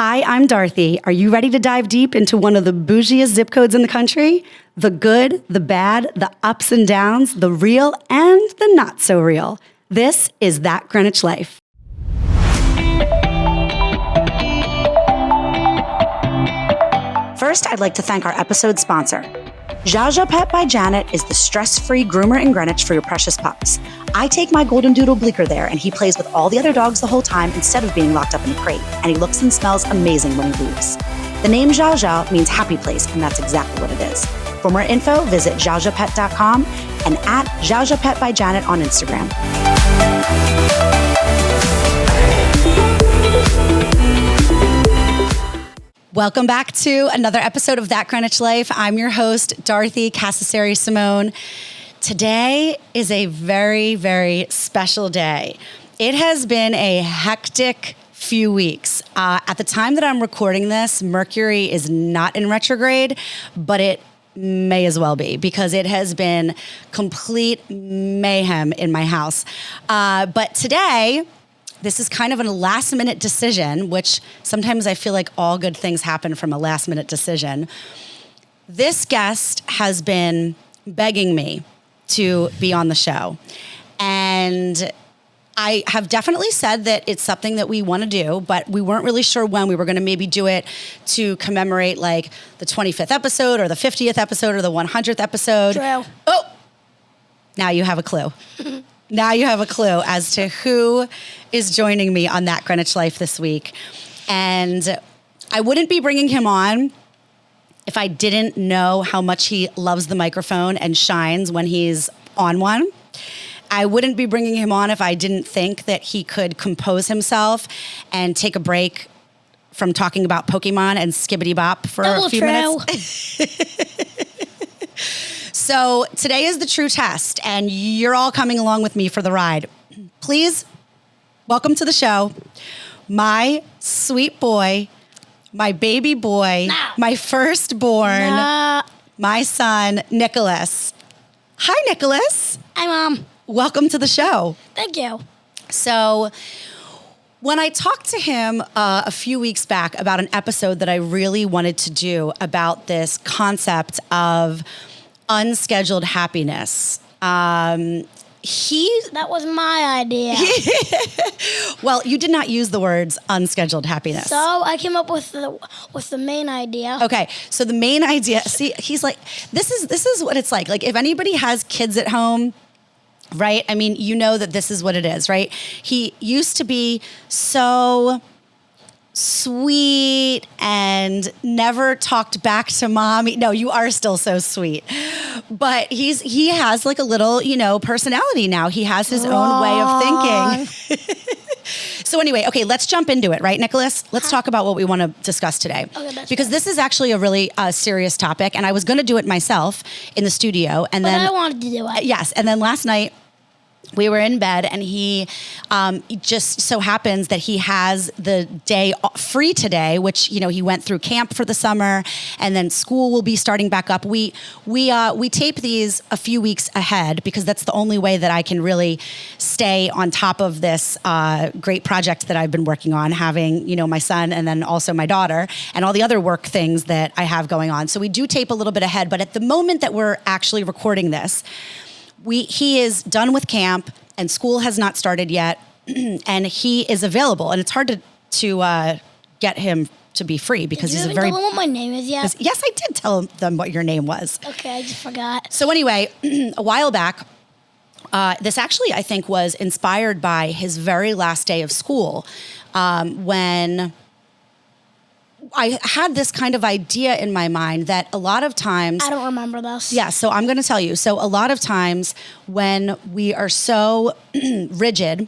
Hi, I'm Dorothy. Are you ready to dive deep into one of the bougiest zip codes in the country? The good, the bad, the ups and downs, the real and the not so real. This is That Greenwich Life. First, I'd like to thank our episode sponsor. Jaja Pet by Janet is the stress-free groomer in Greenwich for your precious pups. I take my golden doodle Bleecker there, and he plays with all the other dogs the whole time instead of being locked up in a crate, and he looks and smells amazing when he leaves. The name Jaja means happy place, and that's exactly what it is. For more info, visit jajapet.com and at Jaja Pet by Janet on Instagram. Welcome back to another episode of That Greenwich Life. I'm your host, Dorothy Cascerceri Simone. Today is a very, very special day. It has been a hectic few weeks. At the time that I'm recording this, Mercury is not in retrograde, but it may as well be because it has been complete mayhem in my house. But today, this is kind of a last-minute decision, which sometimes I feel like all good things happen from a last-minute decision. This guest has been begging me to be on the show. And I have definitely said that it's something that we want to do, but we weren't really sure when. We were going to maybe do it to commemorate like the 25th episode or the 50th episode or the 100th episode. True. Oh, now you have a clue. Now you have a clue as to who is joining me on That Greenwich Life this week. And I wouldn't be bringing him on if I didn't know how much he loves the microphone and shines when he's on one. I wouldn't be bringing him on if I didn't think that he could compose himself and take a break from talking about Pokemon and Skibbity Bop for a few minutes. So today is the true test, and you're all coming along with me for the ride. Please welcome to the show, my sweet boy, my baby boy, my firstborn, my son, Nicholas. Hi, Nicholas. Hi, Mom. Welcome to the show. Thank you. So when I talked to him a few weeks back about an episode that I really wanted to do about this concept of unscheduled happiness, that was my idea. Well, you did not use the words unscheduled happiness. So I came up with the main idea. Okay, so the main idea. See, he's like, this is what it's like. Like if anybody has kids at home, right? I mean, you know that this is what it is, right? He used to be so sweet and never talked back to mommy. No, you are still so sweet. But he has like a little, personality now. He has his own way of thinking. So anyway, okay, let's jump into it, right, Nicholas? Let's talk about what we want to discuss today. Okay, because this is actually a really serious topic, and I was going to do it myself in the studio. And then I wanted to do it. Yes, and then last night, we were in bed, and he just so happens that he has the day free today, which, he went through camp for the summer, and then school will be starting back up. We tape these a few weeks ahead because that's the only way that I can really stay on top of this great project that I've been working on, having, my son and then also my daughter and all the other work things that I have going on. So we do tape a little bit ahead, but at the moment that we're actually recording this, he is done with camp and school has not started yet, and he is available. And it's hard to get him to be free because he's a very. Did you even tell him what my name is yet? Yes, I did tell them what your name was. Okay, I just forgot. So anyway, a while back, this actually I think was inspired by his very last day of school, when I had this kind of idea in my mind that a lot of times. I don't remember this. Yeah, so I'm going to tell you. So a lot of times when we are so rigid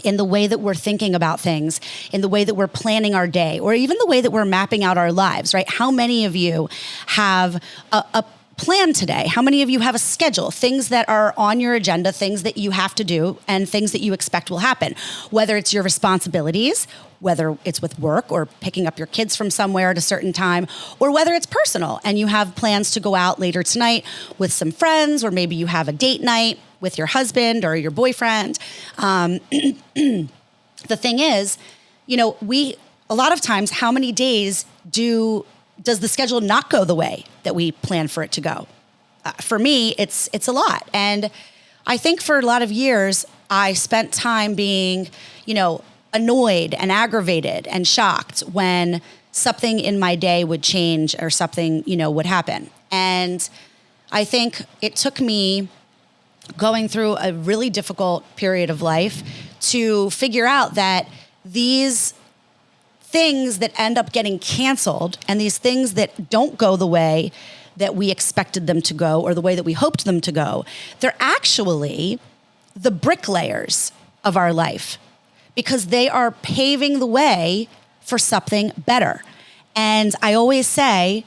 in the way that we're thinking about things, in the way that we're planning our day, or even the way that we're mapping out our lives, right? How many of you have a plan today? How many of you have a schedule, things that are on your agenda, things that you have to do, and things that you expect will happen? Whether it's your responsibilities, whether it's with work or picking up your kids from somewhere at a certain time, or whether it's personal and you have plans to go out later tonight with some friends, or maybe you have a date night with your husband or your boyfriend. The thing is, we a lot of times, how many days does the schedule not go the way that we plan for it to go? For me, it's a lot. And I think for a lot of years, I spent time being, annoyed and aggravated and shocked when something in my day would change or something, would happen. And I think it took me going through a really difficult period of life to figure out that these things that end up getting canceled and these things that don't go the way that we expected them to go or the way that we hoped them to go, they're actually the bricklayers of our life because they are paving the way for something better. And I always say,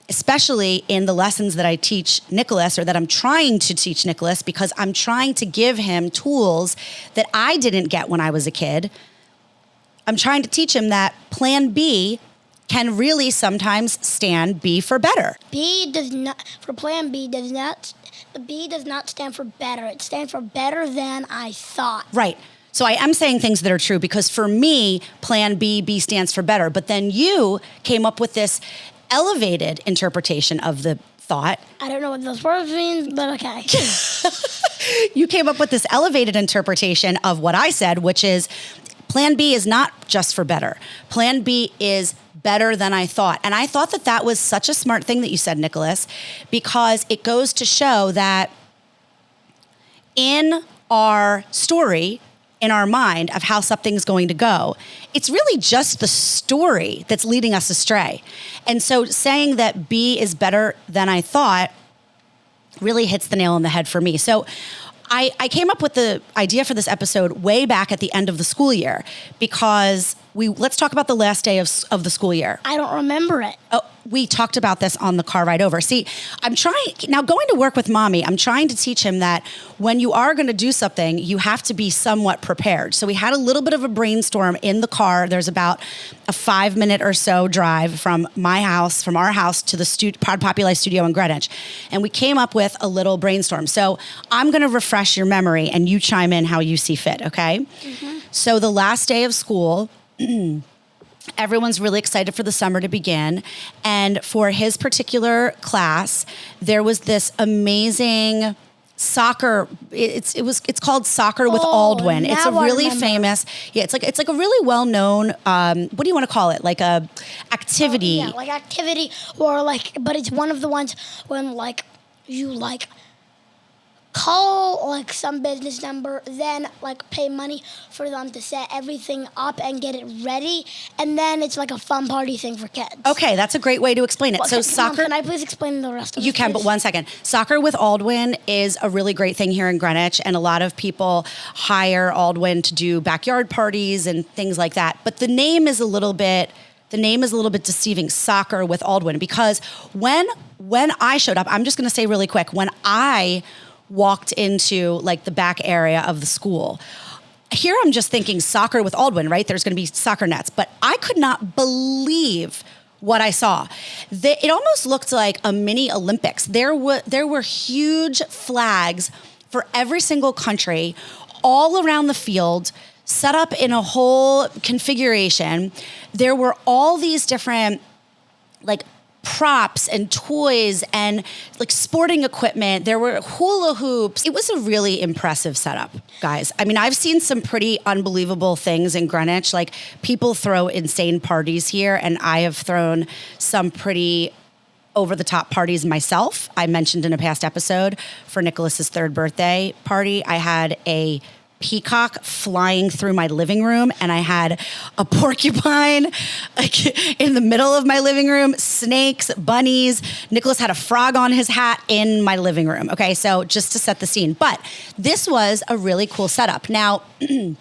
especially in the lessons that I teach Nicholas or that I'm trying to teach Nicholas because I'm trying to give him tools that I didn't get when I was a kid. I'm trying to teach him that plan B can really sometimes stand B for better. B does not stand for better. It stands for better than I thought. Right. So I am saying things that are true because for me, plan B stands for better. But then you came up with this elevated interpretation of the thought. I don't know what those words mean, but okay. You came up with this elevated interpretation of what I said, which is plan B is not just for better. Plan B is better than I thought. And I thought that was such a smart thing that you said, Nicholas, because it goes to show that in our story, in our mind of how something's going to go, it's really just the story that's leading us astray. And so saying that B is better than I thought really hits the nail on the head for me. So I came up with the idea for this episode way back at the end of the school year because let's talk about the last day of the school year. I don't remember it. Oh, we talked about this on the car ride over. See, now going to work with Mommy, I'm trying to teach him that when you are going to do something, you have to be somewhat prepared. So we had a little bit of a brainstorm in the car. There's about a 5-minute or so drive from our house to the Pod Populi studio in Greenwich. And we came up with a little brainstorm. So I'm going to refresh your memory and you chime in how you see fit, okay? Mm-hmm. So the last day of school, everyone's really excited for the summer to begin. And for his particular class, there was this amazing soccer. It's called Soccer with Aldwin. It's a really famous. Yeah, it's like a really well known. What do you want to call it? Like a activity. Yeah, like activity or but it's one of the ones when you call some business number, then pay money for them to set everything up and get it ready, and then it's a fun party thing for kids. Okay, that's a great way to explain it. So soccer. Can I please explain the rest of it? You can, but 1 second. Soccer with Aldwin is a really great thing here in Greenwich, and a lot of people hire Aldwin to do backyard parties and things like that. But the name is a little bit deceiving, Soccer with Aldwin, because when I showed up, I'm just going to say really quick, when I walked into the back area of the school. Here I'm just thinking soccer with Aldwin, right? There's going to be soccer nets, but I could not believe what I saw. It almost looked like a mini Olympics. There were huge flags for every single country all around the field, set up in a whole configuration. There were all these different props and toys and sporting equipment. There were hula hoops. It was a really impressive setup, guys. I mean, I've seen some pretty unbelievable things in Greenwich. People throw insane parties here, and I have thrown some pretty over-the-top parties myself. I mentioned in a past episode for Nicholas's 3rd birthday party, I had a peacock flying through my living room, and I had a porcupine in the middle of my living room, snakes, bunnies. Nicholas had a frog on his hat in my living room. Okay, so just to set the scene. But this was a really cool setup. Now, he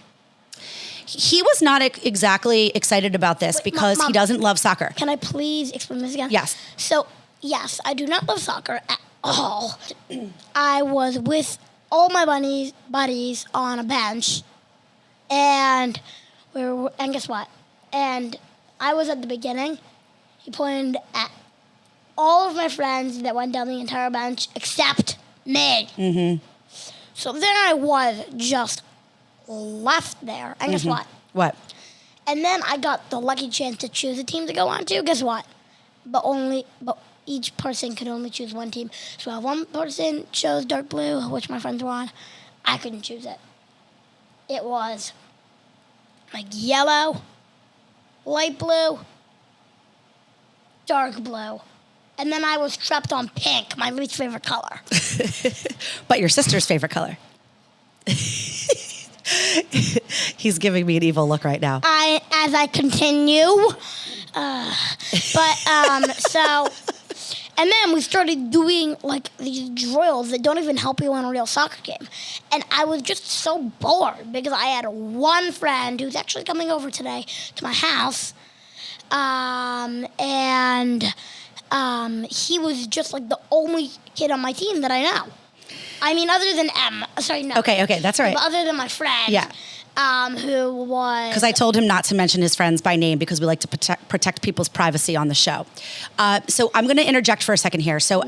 was not exactly excited about this because Mom, he doesn't love soccer. Can I please explain this again? Yes. So, yes, I do not love soccer at all. I was with all my buddies on a bench, and guess what? And I was at the beginning. He pointed at all of my friends that went down the entire bench except me. Mm-hmm. So then I was just left there, and guess what? What? And then I got the lucky chance to choose a team to go on to. Guess what? But each person could only choose one team. So if one person chose dark blue, which my friends were on, I couldn't choose it. It was like yellow, light blue, dark blue. And then I was trapped on pink, my least favorite color. But your sister's favorite color. He's giving me an evil look right now. As I continue. And then we started doing like these drills that don't even help you in a real soccer game. And I was just so bored because I had one friend who's actually coming over today to my house. He was just like the only kid on my team that I know. I mean, other than sorry, no. Okay, that's all right. But other than my friend. Yeah. Who was... Because I told him not to mention his friends by name because we like to protect people's privacy on the show. So I'm going to interject for a second here. So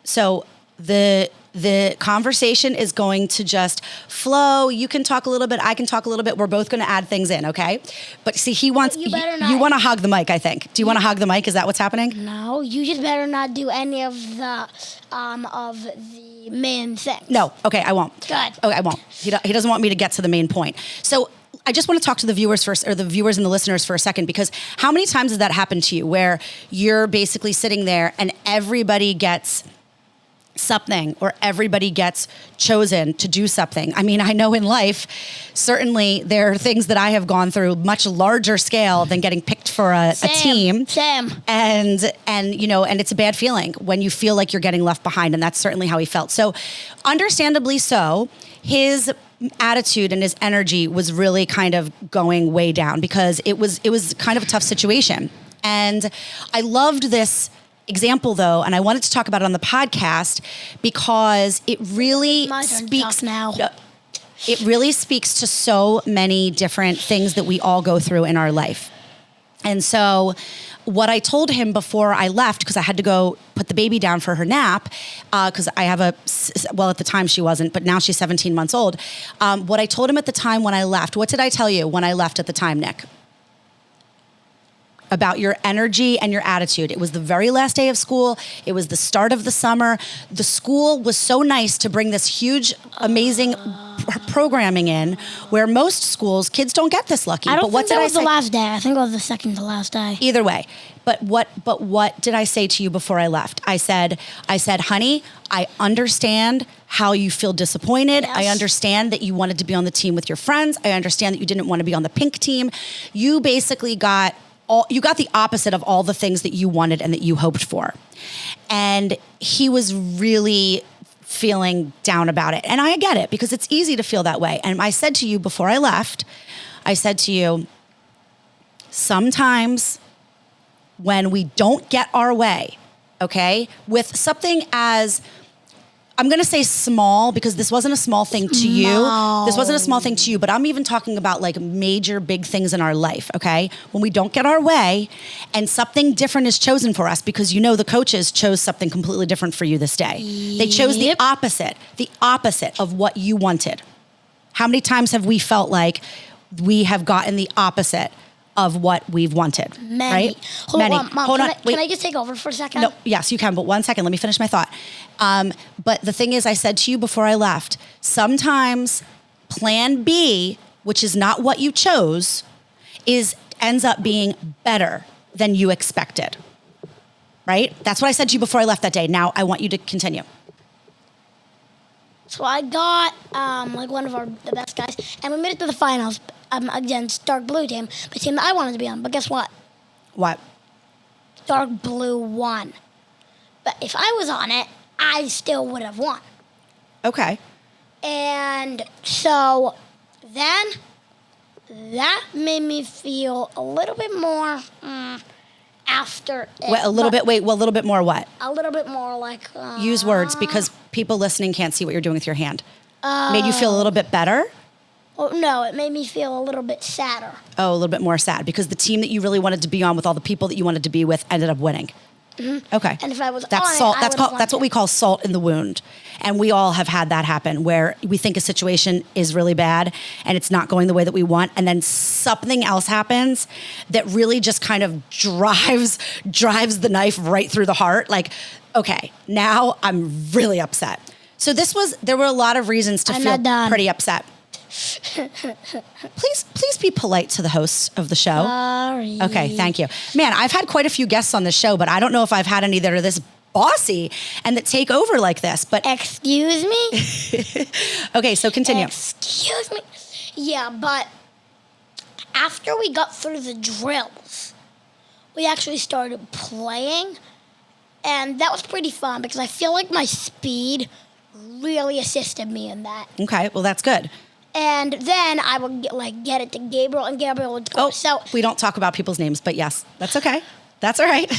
So the conversation is going to just flow. You can talk a little bit. I can talk a little bit. We're both going to add things in, okay? But see, he wants... You better not... You want to hug the mic, I think. Do you want to hug the mic? Is that what's happening? No, you just better not do any of the main things. No, okay, I won't. Good. Okay, I won't. He doesn't want me to get to the main point. So I just want to talk to the viewers first, or the viewers and the listeners for a second, because how many times has that happened to you where you're basically sitting there and everybody gets something or everybody gets chosen to do something? I mean, I know in life, certainly there are things that I have gone through much larger scale than getting picked for a team. Same. And it's a bad feeling when you feel like you're getting left behind. And that's certainly how he felt. So understandably so, his attitude and his energy was really kind of going way down because it was kind of a tough situation. And I loved this example though, and I wanted to talk about it on the podcast because it really speaks now. It really speaks to so many different things that we all go through in our life. And so what I told him before I left, because I had to go put the baby down for her nap, because I have at the time she wasn't, but now she's 17 months old. What I told him at the time when I left, what did I tell you when I left at the time, Nick? About your energy and your attitude. It was the very last day of school. It was the start of the summer. The school was so nice to bring this huge, amazing programming in where most schools, kids don't get this lucky. I don't think that was the last day. I think it was the second to last day. Either way. But what did I say to you before I left? I said, honey, I understand how you feel disappointed. Yes. I understand that you wanted to be on the team with your friends. I understand that you didn't want to be on the pink team. You basically got the opposite of all the things that you wanted and that you hoped for. And he was really feeling down about it. And I get it because it's easy to feel that way. And I said to you before I left, sometimes when we don't get our way, okay, with something as, I'm going to say small because this wasn't a small thing to you. No. This wasn't a small thing to you, but I'm even talking about like major big things in our life, okay? When we don't get our way and something different is chosen for us because the coaches chose something completely different for you this day. They chose the opposite of what you wanted. How many times have we felt like we have gotten the opposite of what we've wanted? Many. Right? Hold Many. on, Mom. Hold on. Can I just take over for a second? No, yes, you can, but 1 second, let me finish my thought. But the thing is, I said to you before I left, sometimes plan B, which is not what you chose, ends up being better than you expected. Right? That's what I said to you before I left that day. Now I want you to continue. So I got one of the best guys, and we made it to the finals against dark blue team, the team that I wanted to be on. But guess what? What? Dark blue won. But if I was on it, I still would have won. Okay. And so then that made me feel a little bit more after it. A little bit more what? A little bit more like... Use words because people listening can't see what you're doing with your hand. Made you feel a little bit better? Oh, no, it made me feel a little bit sadder. Oh, a little bit more sad because the team that you really wanted to be on with all the people that you wanted to be with ended up winning. Okay. And if I was that's on salt. it, That's what we call salt in the wound. And we all have had that happen where we think a situation is really bad and it's not going the way that we want, and then something else happens that really just kind of drives the knife right through the heart. Like, okay, now I'm really upset. So there were a lot of reasons to feel pretty upset. Please be polite to the host of the show. Sorry. Okay, thank you. Man, I've had quite a few guests on this show, but I don't know if I've had any that are this bossy and that take over like this. But excuse me? Okay, so continue. Excuse me? Yeah, but after we got through the drills, we actually started playing, and that was pretty fun because I feel like my speed really assisted me in that. Okay, well, that's good. And then I would get it to Gabriel, and Gabriel would go. Oh, so we don't talk about people's names, but yes, that's okay. That's all right.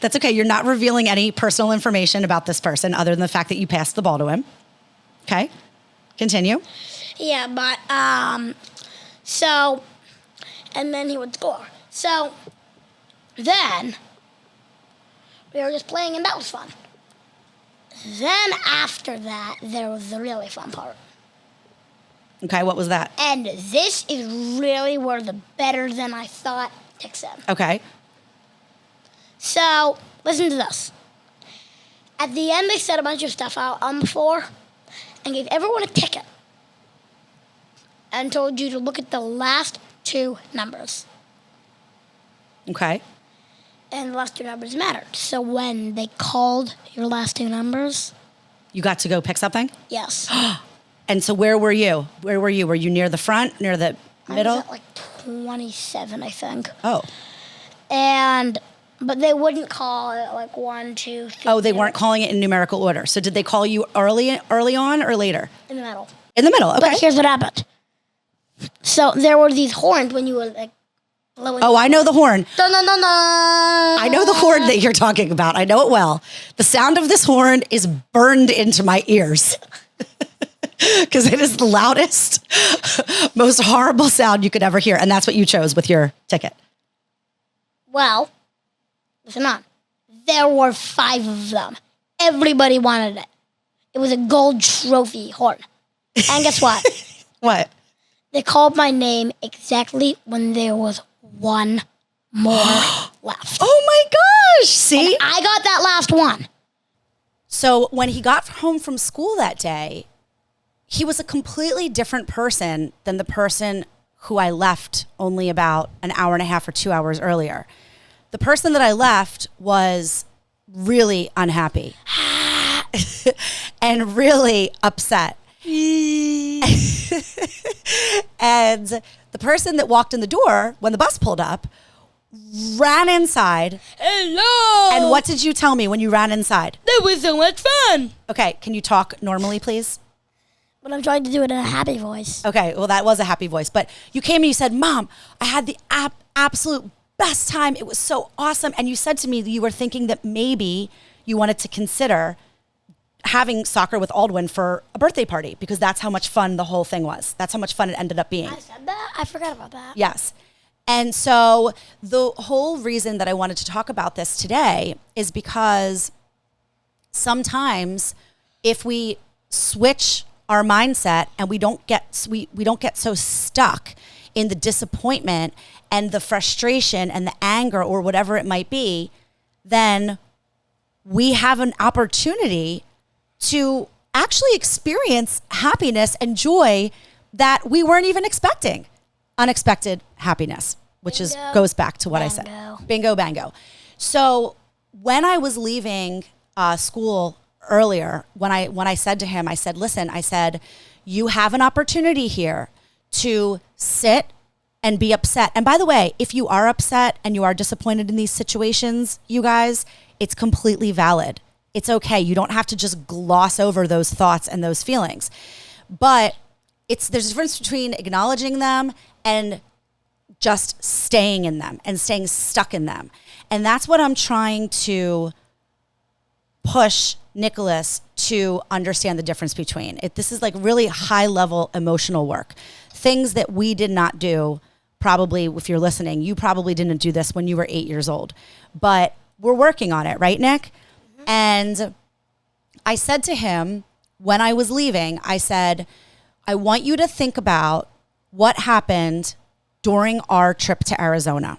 That's okay. You're not revealing any personal information about this person other than the fact that you passed the ball to him. Okay, continue. Yeah, but and then he would score. So then we were just playing, and that was fun. Then after that, there was the really fun part. Okay, what was that? And this is really where the better than I thought kicks in. Okay. So, listen to this. At the end, they set a bunch of stuff out on the floor and gave everyone a ticket and told you to look at the last two numbers. Okay. And the last two numbers mattered. So when they called your last two numbers... You got to go pick something? Yes. And so where were you? Where were you? Were you near the front, near the middle? I was at like 27, I think. Oh. But they wouldn't call it like 1, 2, 3. Oh, they weren't calling it in numerical order. So did they call you early on or later? In the middle. In the middle, okay. But here's what happened. So there were these horns when you were like blowing. Oh, I know the horn. Dun, dun, dun, dun. I know the horn that you're talking about. I know it well. The sound of this horn is burned into my ears. Because it is the loudest, most horrible sound you could ever hear. And that's what you chose with your ticket. Well, listen on. There were 5 of them. Everybody wanted it. It was a gold trophy horn. And guess what? What? They called my name exactly when there was one more left. Oh my gosh. See? And I got that last one. So when he got home from school that day, he was a completely different person than the person who I left only about an hour and a half or 2 hours earlier. The person that I left was really unhappy and really upset. And the person that walked in the door when the bus pulled up ran inside. Hello! And what did you tell me when you ran inside? That was so much fun! Okay, can you talk normally, please? But I'm trying to do it in a happy voice. Okay, well, that was a happy voice. But you came and you said, Mom, I had the absolute best time. It was so awesome. And you said to me that you were thinking that maybe you wanted to consider having soccer with Aldwin for a birthday party because that's how much fun the whole thing was. That's how much fun it ended up being. I said that? I forgot about that. Yes. And so the whole reason that I wanted to talk about this today is because sometimes if we switch our mindset and we don't get so stuck in the disappointment and the frustration and the anger or whatever it might be, then we have an opportunity to actually experience happiness and joy that we weren't even expecting. Unexpected happiness, which goes back to what I said. Bingo, bango. So when I was leaving school earlier, when I said to him, I said, listen, I said, you have an opportunity here to sit and be upset. And by the way, if you are upset and you are disappointed in these situations, you guys, it's completely valid. It's okay. You don't have to just gloss over those thoughts and those feelings. But there's a difference between acknowledging them and just staying in them and staying stuck in them. And that's what I'm trying to push Nicholas to understand the difference between. This is like really high level emotional work. Things that we did not do probably, if you're listening, you probably didn't do this when you were 8 years old, but we're working on it, right, Nick? Mm-hmm. And I said to him when I was leaving, I said, I want you to think about what happened during our trip to Arizona.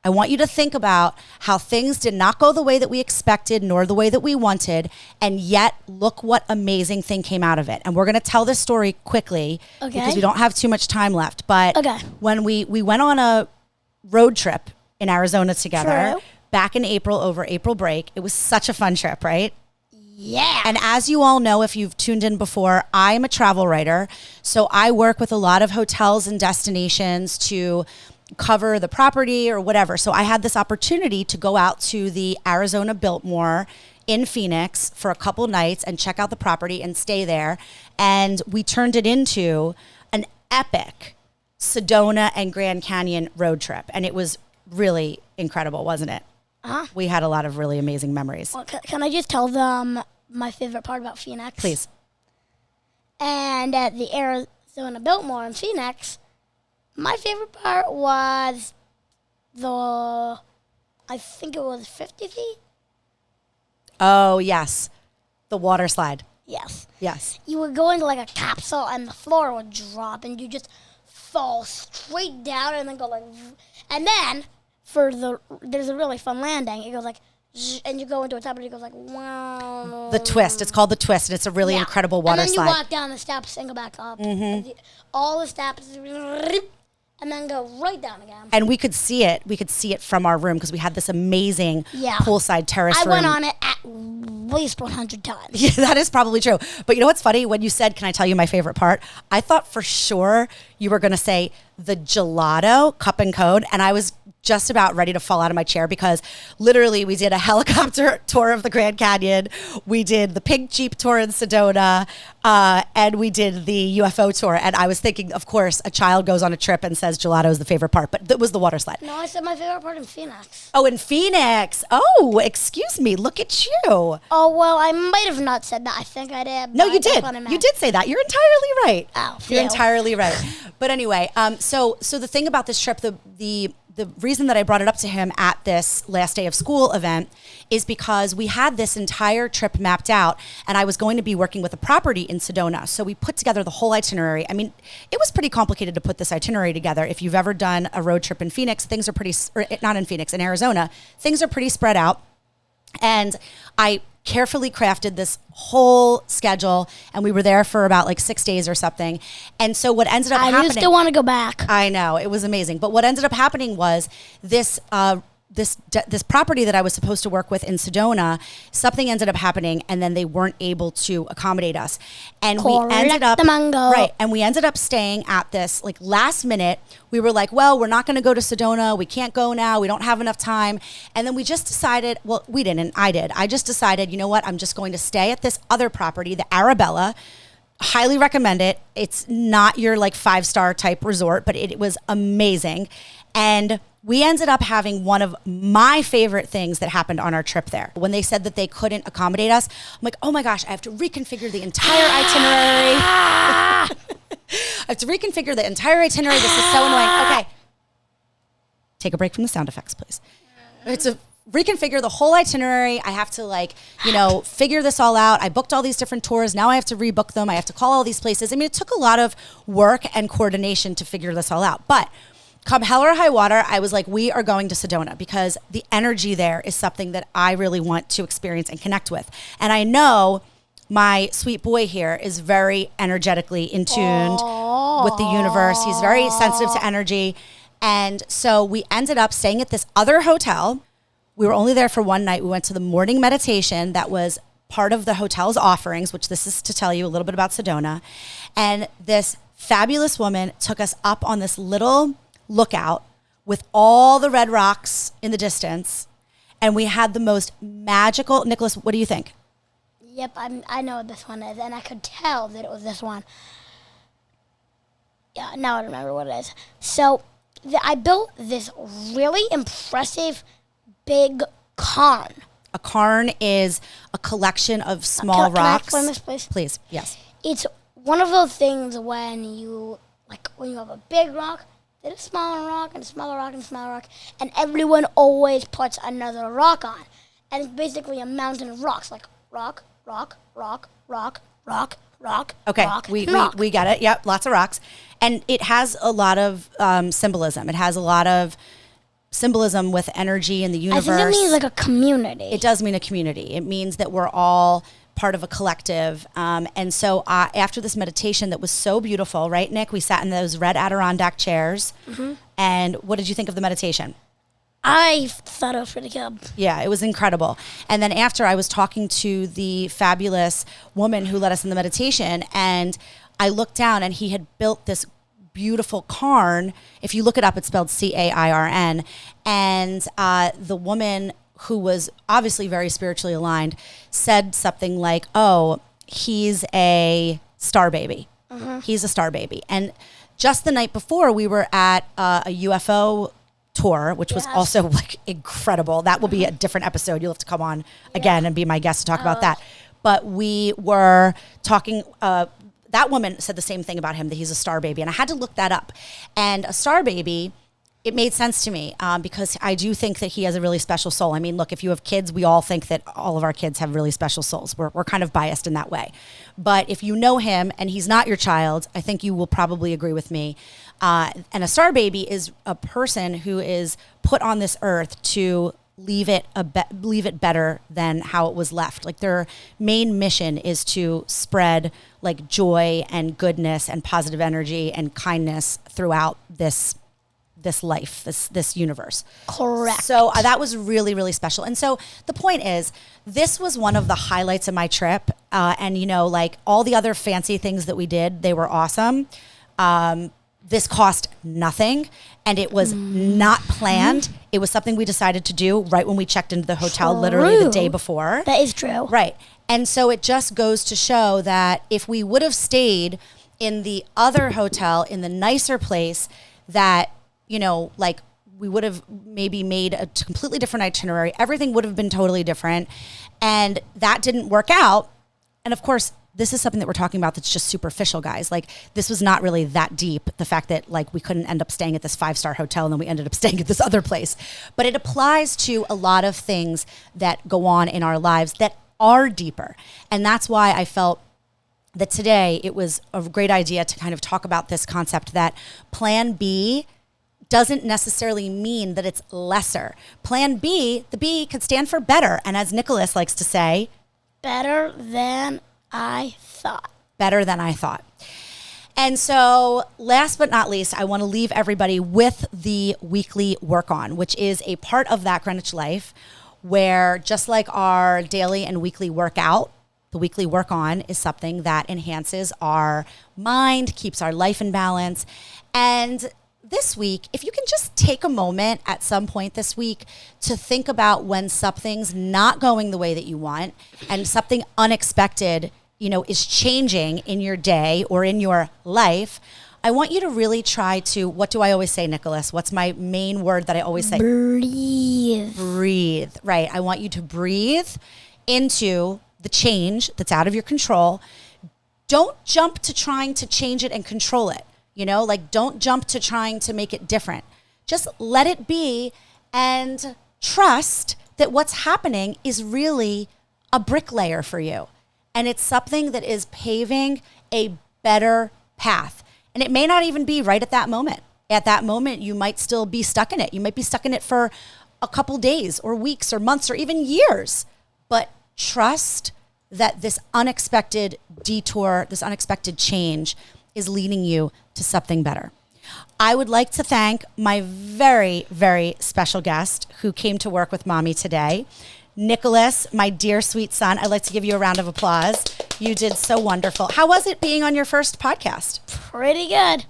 I want you to think about how things did not go the way that we expected nor the way that we wanted, and yet look what amazing thing came out of it. And we're going to tell this story quickly because we don't have too much time left. But when we went on a road trip in Arizona together back in April over April break, it was such a fun trip, right? Yeah. And as you all know, if you've tuned in before, I'm a travel writer. So I work with a lot of hotels and destinations to cover the property or whatever. So I had this opportunity to go out to the Arizona Biltmore in Phoenix for a couple nights and check out the property and stay there. And we turned it into an epic Sedona and Grand Canyon road trip. And it was really incredible, wasn't it? We had a lot of really amazing memories. Well, can I just tell them my favorite part about Phoenix? Please. And at the Arizona Biltmore in Phoenix, my favorite part was I think it was 50 feet. Oh, yes. The water slide. Yes. Yes. You would go into like a capsule and the floor would drop and you just fall straight down and then go like, and then there's a really fun landing. It goes like, and you go into a top and it goes like, wow. The twist. It's called the twist, and it's a really incredible water slide. And then you walk down the steps and go back up. Mm-hmm. All the steps, and then go right down again. And we could see it. We could see it from our room because we had this amazing poolside terrace room. I went on it at least 100 times. Yeah, that is probably true. But you know what's funny? When you said, can I tell you my favorite part? I thought for sure you were going to say the gelato cup and cone, and I was just about ready to fall out of my chair because literally we did a helicopter tour of the Grand Canyon. We did the pink Jeep tour in Sedona, and we did the UFO tour. And I was thinking, of course, a child goes on a trip and says gelato is the favorite part, but it was the water slide. No, I said my favorite part in Phoenix. Oh, in Phoenix. Oh, excuse me. Look at you. Oh, well, I might have not said that. I think I did. No, you did. You did say that. You're entirely right. Oh, you're entirely right. But anyway, so the thing about this trip, the reason that I brought it up to him at this last day of school event is because we had this entire trip mapped out and I was going to be working with a property in Sedona. So we put together the whole itinerary. I mean, it was pretty complicated to put this itinerary together. If you've ever done a road trip in Phoenix, things are pretty, or not in Phoenix, in Arizona, things are pretty spread out. And I carefully crafted this whole schedule, and we were there for about like 6 days or something. And so what ended up happening... I still want to go back. I know. It was amazing. But what ended up happening was this property that I was supposed to work with in Sedona, something ended up happening, and then they weren't able to accommodate us. And we ended up... Right. And we ended up staying at this, like, last minute. We were like, well, we're not going to go to Sedona. We can't go now. We don't have enough time. And then we just decided... Well, we didn't. I did. I just decided, you know what? I'm just going to stay at this other property, the Arabella. Highly recommend it. It's not your, like, 5-star type resort, but it was amazing. And... we ended up having one of my favorite things that happened on our trip there. When they said that they couldn't accommodate us, I'm like, oh my gosh, I have to reconfigure the entire itinerary. I have to reconfigure the entire itinerary. This is so annoying. Okay. Take a break from the sound effects, please. I have to reconfigure the whole itinerary. I have to figure this all out. I booked all these different tours. Now I have to rebook them. I have to call all these places. I mean, it took a lot of work and coordination to figure this all out. But come hell or high water, I was like, we are going to Sedona because the energy there is something that I really want to experience and connect with. And I know my sweet boy here is very energetically in tune with the universe. He's very sensitive to energy. And so we ended up staying at this other hotel. We were only there for one night. We went to the morning meditation that was part of the hotel's offerings, which this is to tell you a little bit about Sedona. And this fabulous woman took us up on this little lookout with all the red rocks in the distance, and we had the most magical... Nicholas, what do you think? Yep, I know what this one is, and I could tell that it was this one. Yeah, now I remember what it is. So I built this really impressive big cairn. A cairn is a collection of small rocks. Can I explain this, please? Please, yes. It's one of those things when you have a big rock did a smaller rock and a smaller rock and a smaller rock, and everyone always puts another rock on. And it's basically a mountain of rocks, like rock, rock, rock, rock, rock, rock, Okay, rock, we get it. Yep, lots of rocks. And it has a lot of symbolism. It has a lot of symbolism with energy in the universe. I think it means like a community. It does mean a community. It means that we're all part of a collective. And so after this meditation that was so beautiful, right, Nick? We sat in those red Adirondack chairs. Mm-hmm. And what did you think of the meditation? I thought it was pretty good. Yeah, it was incredible. And then after, I was talking to the fabulous woman who led us in the meditation, and I looked down, and he had built this beautiful cairn. If you look it up, it's spelled Cairn. And the woman, who was obviously very spiritually aligned, said something like, "Oh, he's a star baby. Mm-hmm. He's a star baby." And just the night before, we were at a UFO tour, which was also like incredible. That will be a different episode. You'll have to come on again and be my guest to talk about that. But we were talking, that woman said the same thing about him, that he's a star baby. And I had to look that up. And a star baby, it made sense to me because I do think that he has a really special soul. I mean, look, if you have kids, we all think that all of our kids have really special souls. We're kind of biased in that way. But if you know him and he's not your child, I think you will probably agree with me. And a star baby is a person who is put on this earth to leave it better than how it was left. Like, their main mission is to spread like joy and goodness and positive energy and kindness throughout this life, this universe. Correct. So that was really, really special. And so the point is, this was one of the highlights of my trip. And, you know, like all the other fancy things that we did, they were awesome. This cost nothing, and it was not planned. It was something we decided to do right when we checked into the hotel, literally the day before. That is true. Right. And so it just goes to show that if we would have stayed in the other hotel, in the nicer place, that, you know, like, we would have maybe made a completely different itinerary. Everything would have been totally different. And that didn't work out. And of course, this is something that we're talking about that's just superficial, guys. Like, this was not really that deep. The fact that, like, we couldn't end up staying at this 5-star hotel and then we ended up staying at this other place. But it applies to a lot of things that go on in our lives that are deeper. And that's why I felt that today it was a great idea to kind of talk about this concept that Plan B doesn't necessarily mean that it's lesser. Plan B, the B could stand for better. And as Nicholas likes to say, better than I thought. Better than I thought. And so last but not least, I want to leave everybody with the weekly work on, which is a part of That Greenwich Life, where just like our daily and weekly workout, the weekly work on is something that enhances our mind, keeps our life in balance. And this week, if you can just take a moment at some point this week to think about when something's not going the way that you want and something unexpected, you know, is changing in your day or in your life, I want you to really try to, what do I always say, Nicholas? What's my main word that I always say? Breathe. Breathe, right. I want you to breathe into the change that's out of your control. Don't jump to trying to change it and control it. You know, like, don't jump to trying to make it different. Just let it be and trust that what's happening is really a bricklayer for you. And it's something that is paving a better path. And it may not even be right at that moment. At that moment, you might still be stuck in it. You might be stuck in it for a couple days or weeks or months or even years. But trust that this unexpected detour, this unexpected change is leading you to something better. I would like to thank my very, very special guest who came to work with Mommy today. Nicholas, my dear sweet son, I'd like to give you a round of applause. You did so wonderful. How was it being on your first podcast? Pretty good.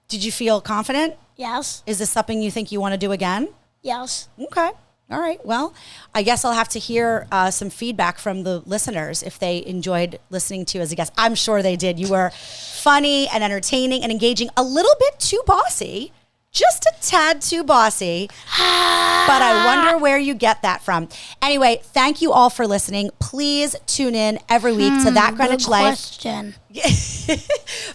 Did you feel confident? Yes. Is this something you think you want to do again? Yes. Okay. All right. Well, I guess I'll have to hear some feedback from the listeners if they enjoyed listening to you as a guest. I'm sure they did. You were funny and entertaining and engaging, a little bit too bossy, just a tad too bossy. but I wonder where you get that from. Anyway, thank you all for listening. Please tune in every week to That Greenwich Good Life. question.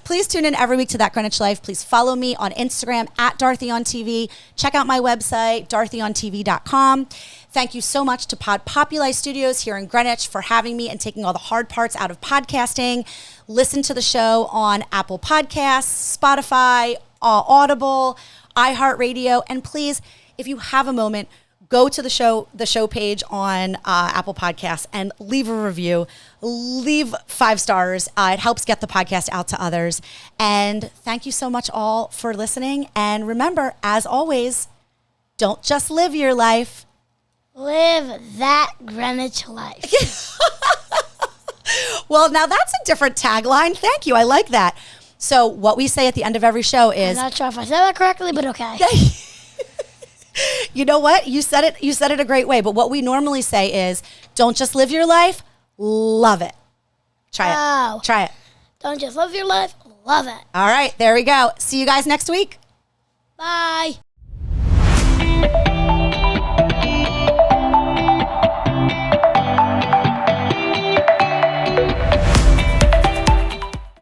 Please tune in every week to That Greenwich Life. Please follow me on Instagram at Dorothy on TV. Check out my website, DorothyOnTV.com. Thank you so much to Pod Populi Studios here in Greenwich for having me and taking all the hard parts out of podcasting. Listen to the show on Apple Podcasts, Spotify, Audible, iHeartRadio, and please, if you have a moment, go to the show page on Apple Podcasts and leave a review. Leave 5 stars. It helps get the podcast out to others. And thank you so much all for listening. And remember, as always, don't just live your life. Live that Greenwich life. Well, now that's a different tagline. Thank you. I like that. So what we say at the end of every show is... I'm not sure if I said that correctly, but okay. You know what? You said it a great way. But what we normally say is, don't just live your life, love it. Try it. Don't just live your life, love it. All right, there we go. See you guys next week. Bye.